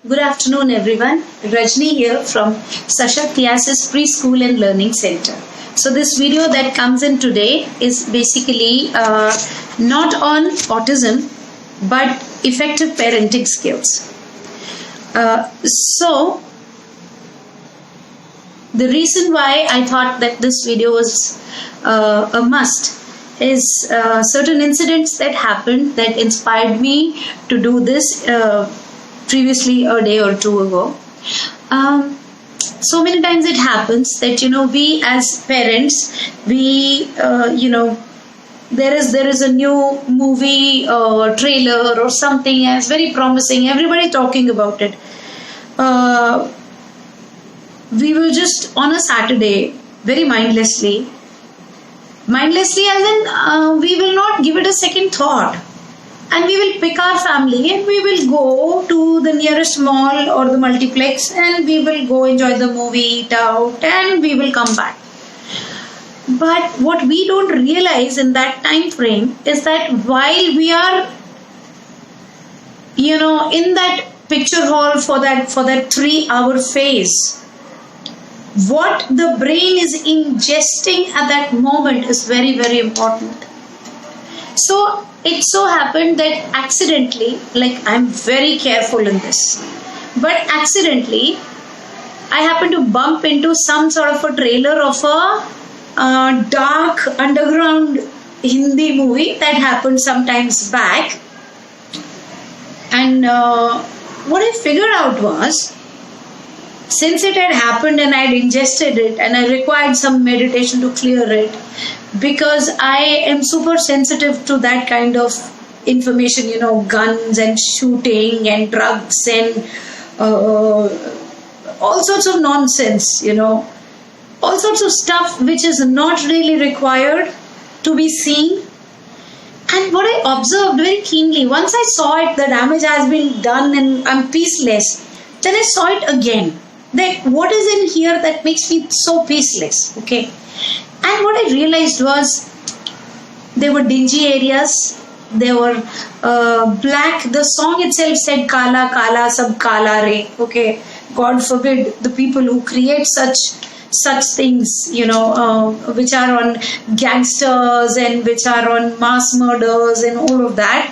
Good afternoon, everyone. Rajni here from Sashaktiasis Preschool and Learning Center. So, this video that comes in today is basically not on autism but effective parenting skills. So, the reason why I thought that this video was a must is certain incidents that happened that inspired me to do this previously a day or two ago. So many times it happens that we as parents, there is a new movie or trailer or something as very promising, everybody talking about it. We will just on a Saturday very mindlessly as in we will not give it a second thought, and we will pick our family and we will go to the nearest mall or the multiplex and we will go enjoy the movie, eat out, and we will come back. But what we don't realize in that time frame is that while we are in that picture hall for that 3-hour phase, what the brain is ingesting at that moment is very, very important. So it so happened that accidentally, like I'm very careful in this, but accidentally I happened to bump into some sort of a trailer of a dark underground Hindi movie that happened sometimes back. And what I figured out was, since it had happened and I had ingested it and I required some meditation to clear it, because I am super sensitive to that kind of information, guns and shooting and drugs and all sorts of nonsense, all sorts of stuff which is not really required to be seen. And what I observed very keenly, once I saw it, the damage has been done and I'm peaceless, then I saw it again. That what is in here that makes me so peaceless, okay? And what I realized was there were dingy areas, there were black, the song itself said kala kala sab kala re, okay? God forbid the people who create such things, which are on gangsters and which are on mass murders and all of that.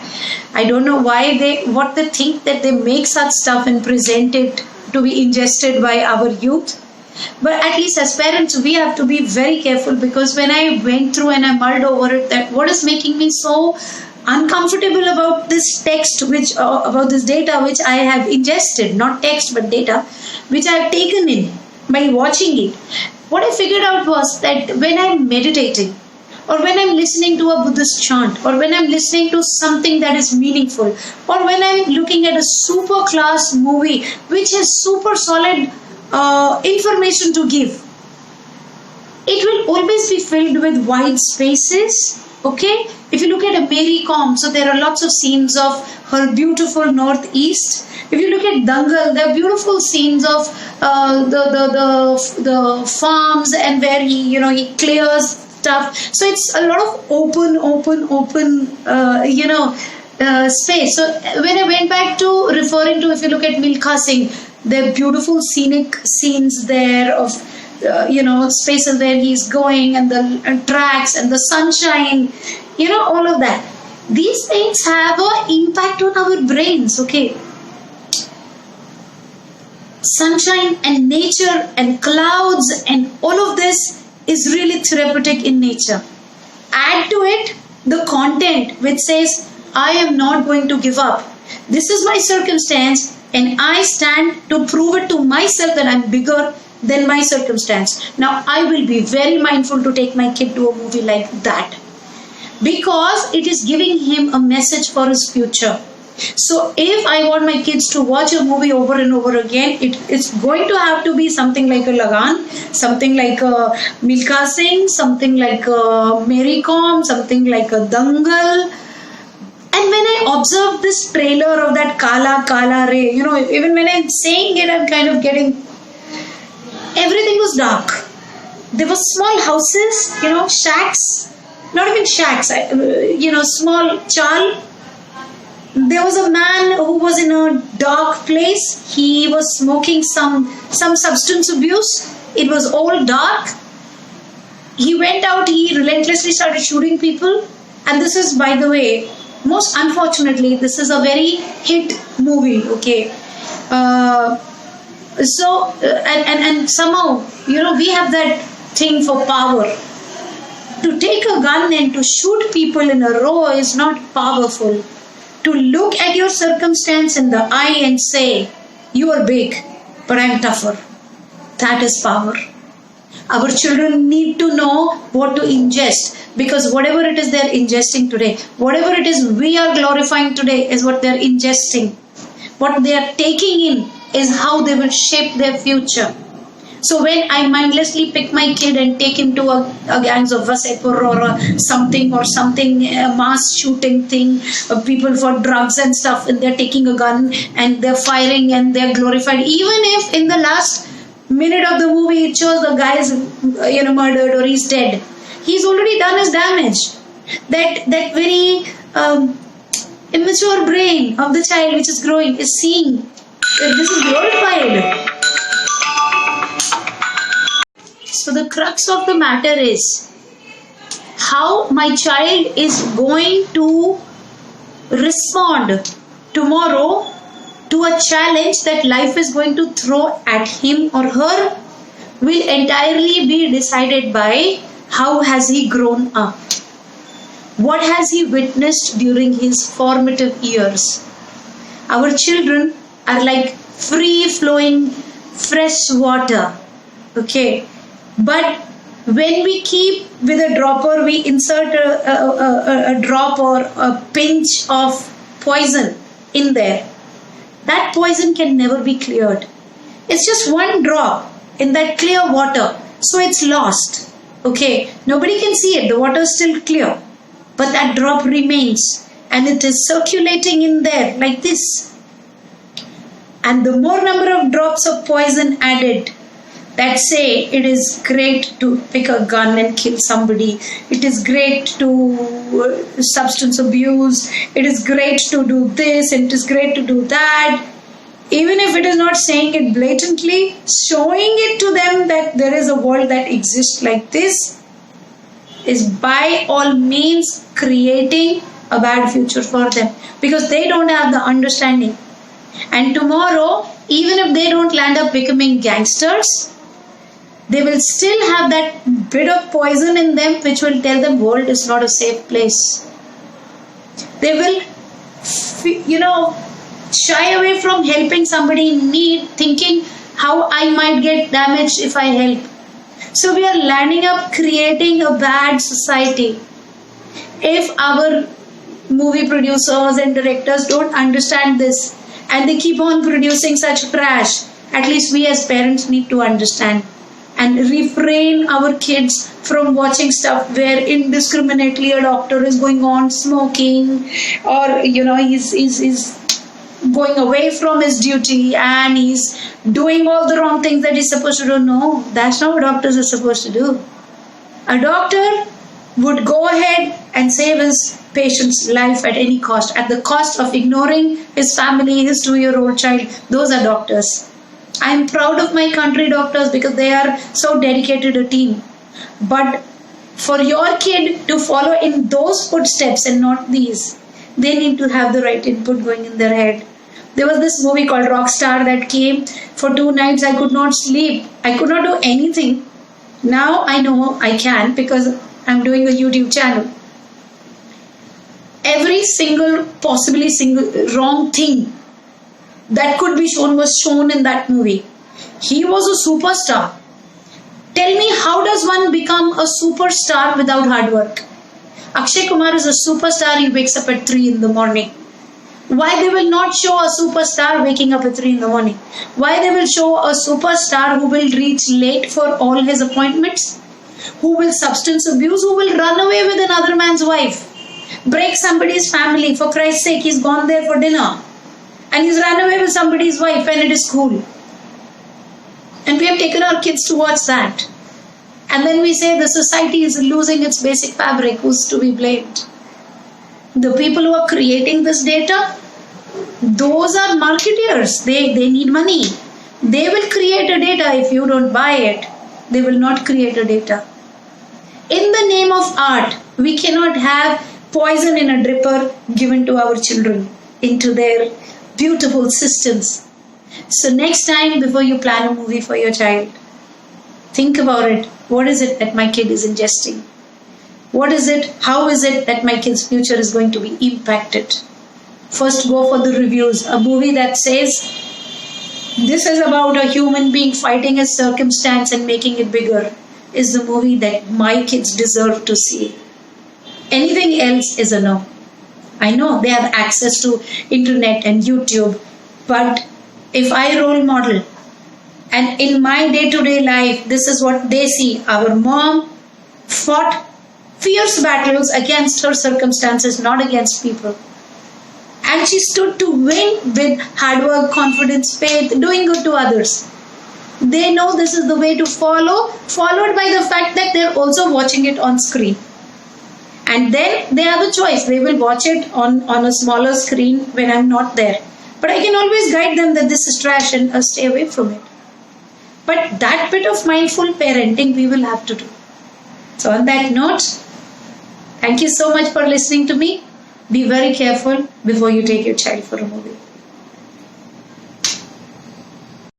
I don't know what they think that they make such stuff and present it to be ingested by our youth. But at least as parents, we have to be very careful, because when I went through and I mulled over it, that what is making me so uncomfortable about this text, about this data which I have ingested, not text but data, which I have taken in by watching it. What I figured out was that when I'm meditating, or when I'm listening to a Buddhist chant, or when I'm listening to something that is meaningful, or when I'm looking at a super class movie which has super solid information to give, it will always be filled with wide spaces, okay? If you look at a Mary Kom, so there are lots of scenes of her beautiful northeast. If you look at Dangal, there are beautiful scenes of the farms and where he clears stuff. So it's a lot of open space. So when I went back to referring to, if you look at Milkha Singh, there are beautiful scenic scenes there of spaces where he's going, and the tracks and the sunshine, all of that. These things have an impact on our brains, okay? Sunshine and nature and clouds and all of this is really therapeutic in nature. Add to it the content which says, I am not going to give up. This is my circumstance and I stand to prove it to myself that I'm bigger than my circumstance. Now I will be very mindful to take my kid to a movie like that, because it is giving him a message for his future. So if I want my kids to watch a movie over and over again, it's going to have to be something like a Lagan, something like a Milkha Singh, something like a Mary Kom, something like a Dangal. And when I observed this trailer of that Kala Kala Re, even when I'm saying it, I'm kind of getting, everything was dark. There were small houses, shacks, not even shacks, small chal, There was a man who was in a dark place. He was smoking some substance abuse. It was all dark. He went out, he relentlessly started shooting people. And this is, by the way, most unfortunately, this is a very hit movie, okay? And somehow, we have that thing for power. To take a gun and to shoot people in a row is not powerful. To look at your circumstance in the eye and say, you are big, but I'm tougher. That is power. Our children need to know what to ingest, because whatever it is they're ingesting today, whatever it is we are glorifying today is what they're ingesting. What they are taking in is how they will shape their future. So when I mindlessly pick my kid and take him to a gangs of Vasepur or a something, a mass shooting thing, people for drugs and stuff, and they're taking a gun and they're firing and they're glorified, even if in the last minute of the movie it shows the guy is murdered or he's dead, he's already done his damage. That very immature brain of the child which is growing is seeing that this is glorified. So the crux of the matter is how my child is going to respond tomorrow to a challenge that life is going to throw at him or her will entirely be decided by how has he grown up. What has he witnessed during his formative years? Our children are like free-flowing fresh water, okay? But when we keep with a dropper, we insert a drop or a pinch of poison in there. That poison can never be cleared. It's just one drop in that clear water, so it's lost. Okay, nobody can see it, the water is still clear, but that drop remains and it is circulating in there like this. And the more number of drops of poison added, that say it is great to pick a gun and kill somebody, it is great to substance abuse, it is great to do this, it is great to do that, even if it is not saying it blatantly, showing it to them that there is a world that exists like this is by all means creating a bad future for them, because they don't have the understanding. And tomorrow, even if they don't land up becoming gangsters, they will still have that bit of poison in them which will tell them world is not a safe place. They will, shy away from helping somebody in need, thinking how I might get damaged if I help. So we are landing up creating a bad society. If our movie producers and directors don't understand this and they keep on producing such trash, at least we as parents need to understand and refrain our kids from watching stuff where indiscriminately a doctor is going on smoking, or he's going away from his duty and he's doing all the wrong things that he's supposed to do. No, that's not what doctors are supposed to do. A doctor would go ahead and save his patient's life at any cost, at the cost of ignoring his family, his 2-year-old child. Those are doctors. I am proud of my country doctors because they are so dedicated a team. But for your kid to follow in those footsteps and not these, they need to have the right input going in their head. There was this movie called Rockstar that came. For 2 nights I could not sleep. I could not do anything. Now I know I can because I'm doing a YouTube channel. Every possibly single wrong thing that could be shown was shown in that movie. He was a superstar. Tell me, how does one become a superstar without hard work? Akshay Kumar is a superstar. He wakes up at 3 in the morning. Why they will not show a superstar waking up at 3 in the morning? Why they will show a superstar who will reach late for all his appointments? Who will substance abuse? Who will run away with another man's wife? Break somebody's family. For Christ's sake, he's gone there for dinner. And he's run away with somebody's wife and it is cool. And we have taken our kids to watch that. And then we say the society is losing its basic fabric. Who's to be blamed? The people who are creating this data Those are marketeers. They need money. They will create a data if you don't buy it. They will not create a data. In the name of art, we cannot have poison in a dripper given to our children into their beautiful systems. So next time before you plan a movie for your child, think about it. What is it that my kid is ingesting? What is it? How is it that my kid's future is going to be impacted? First, go for the reviews. A movie that says this is about a human being fighting a circumstance and making it bigger is the movie that my kids deserve to see. Anything else is a no. I know they have access to internet and YouTube, but if I role model and in my day-to-day life, this is what they see. Our mom fought fierce battles against her circumstances, not against people. And she stood to win with hard work, confidence, faith, doing good to others. They know this is the way to follow, followed by the fact that they're also watching it on screen. And then they have a choice. They will watch it on a smaller screen when I'm not there. But I can always guide them that this is trash and stay away from it. But that bit of mindful parenting we will have to do. So on that note, thank you so much for listening to me. Be very careful before you take your child for a movie.